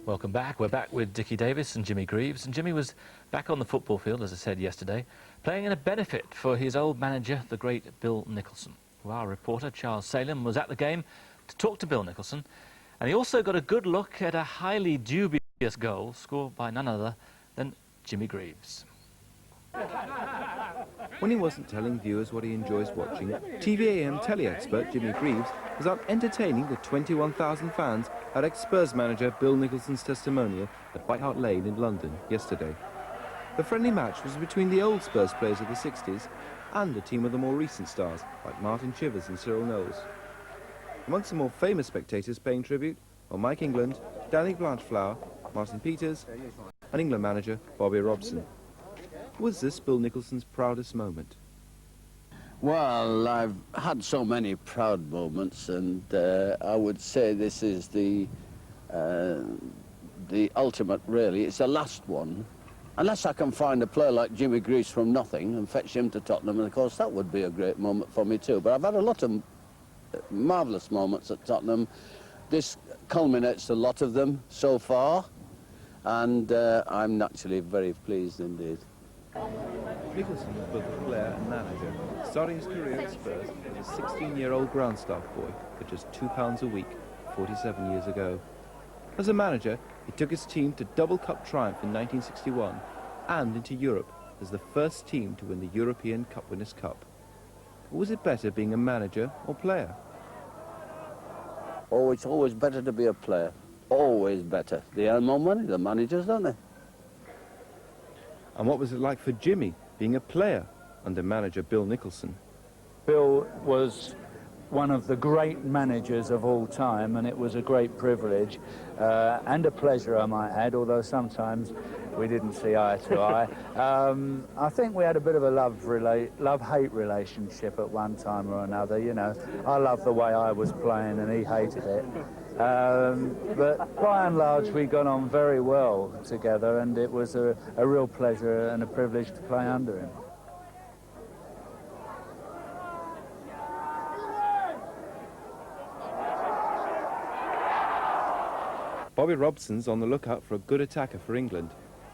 Welcome back. We're back with Dickie Davis and Jimmy Greaves. And Jimmy was back on the football field, as I said yesterday, playing in a benefit for his old manager, the great Bill Nicholson. Well, our reporter, Charles Salem, was at the game to talk to Bill Nicholson. And he also got a good look at a highly dubious goal scored by none other than Jimmy Greaves. When he wasn't telling viewers what he enjoys watching, TVAM telly-expert Jimmy Greaves was out entertaining the 21,000 fans at ex-Spurs manager Bill Nicholson's testimonial at White Hart Lane in London yesterday. The friendly match was between the old Spurs players of the 60s and a team of the more recent stars like Martin Chivers and Cyril Knowles. Amongst the more famous spectators paying tribute were Mike England, Danny Blanchflower, Martin Peters and England manager Bobby Robson. Was this Bill Nicholson's proudest moment? Well, I've had so many proud moments, and I would say this is the ultimate, really. It's the last one. Unless I can find a player like Jimmy Greaves from nothing and fetch him to Tottenham, and of course that would be a great moment for me too. But I've had a lot of marvellous moments at Tottenham. This culminates a lot of them so far, and I'm naturally very pleased indeed. Nicholson was both a player and manager, starting his career at Spurs as a 16-year-old ground staff boy for just £2 a week 47 years ago. As a manager, he took his team to double cup triumph in 1961 and into Europe as the first team to win the European Cup Winners' Cup. Or was it better being a manager or player? Oh, it's always better to be a player. Always better. They earn more money, the managers, don't they? And what was it like for Jimmy being a player under manager Bill Nicholson? Bill was one of the great managers of all time, and it was a great privilege and a pleasure, I might add, although sometimes we didn't see eye to eye. I think we had a bit of a love-hate relationship at one time or another, you know. I loved the way I was playing and he hated it. But by and large we got on very well together, and it was a real pleasure and a privilege to play under him. Bobby Robson's on the lookout for a good attacker for England.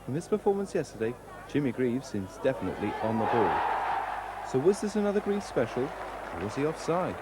In this performance yesterday, Jimmy Greaves seems definitely on the ball. So was this another Greaves special, or was he offside?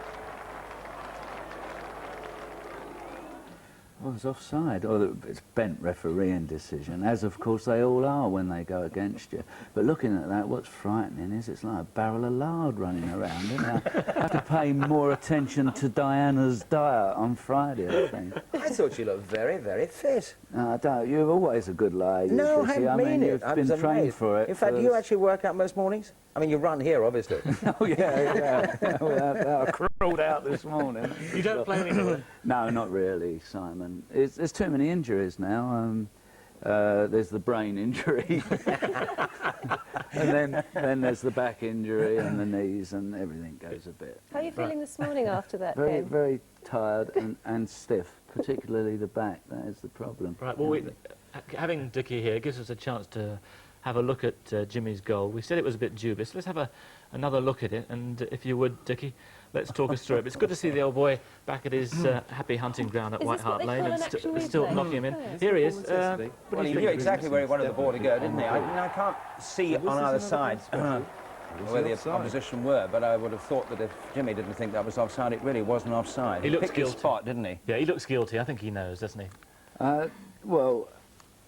Well, it's offside. Or it's bent refereeing decision, as of course they all are when they go against you. But looking at that, what's frightening is it's like a barrel of lard running around, isn't it? I have to pay more attention to Diana's diet on Friday, I think. I thought you looked very, very fit. No, I don't. You're always a good lady. No, Sissy. I mean it. You've been trained for it. In fact, do you actually work out most mornings? I mean, you run here, obviously. Oh, yeah. Well, I crawled out this morning. You don't play anymore? No, not really, Simon. There's too many injuries now. There's the brain injury, and then there's the back injury and the knees, and everything goes a bit. How are you feeling this morning after that game? Very tired and stiff, particularly the back. That is the problem. Right, well, having Dickie here gives us a chance to have a look at Jimmy's goal. We said it was a bit dubious. Let's have another look at it, and if you would, Dickie, let's talk us through it. But it's good to see the old boy back at his happy hunting ground at White Hart Lane and still knocking him in. Here he is. Well, he knew exactly where he wanted the ball to go, didn't he? I can't see on either side where the opposition were, but I would have thought that if Jimmy didn't think that was offside, it really wasn't offside. He picked his spot, didn't he? Yeah, he looks guilty. I think he knows, doesn't he? Well,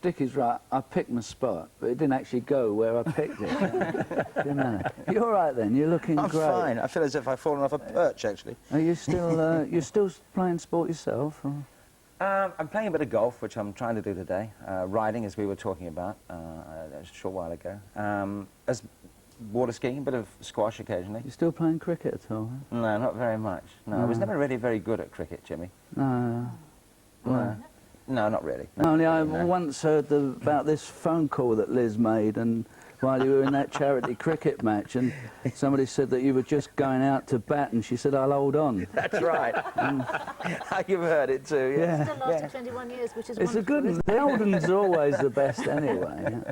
Dickie's right. I picked my spot, but it didn't actually go where I picked it. You know. You're all right then. You're looking I'm great. fine. I feel as if I've fallen off a perch, actually. Are you still you're still playing sport yourself? Or? I'm playing a bit of golf, which I'm trying to do today. Riding, as we were talking about a short while ago. As water skiing, a bit of squash occasionally. You still playing cricket at all? Huh? No, not very much. No, I was never really very good at cricket, Jimmy. No. No. No, not really. No, Only I once heard about this phone call that Liz made, and while you were in that charity cricket match, and somebody said that you were just going out to bat, and she said, "I'll hold on." That's right. You've heard it too, yeah. Still lasted 21 years, which is It's wonderful. a good one. The old ones are always the best anyway. Yeah.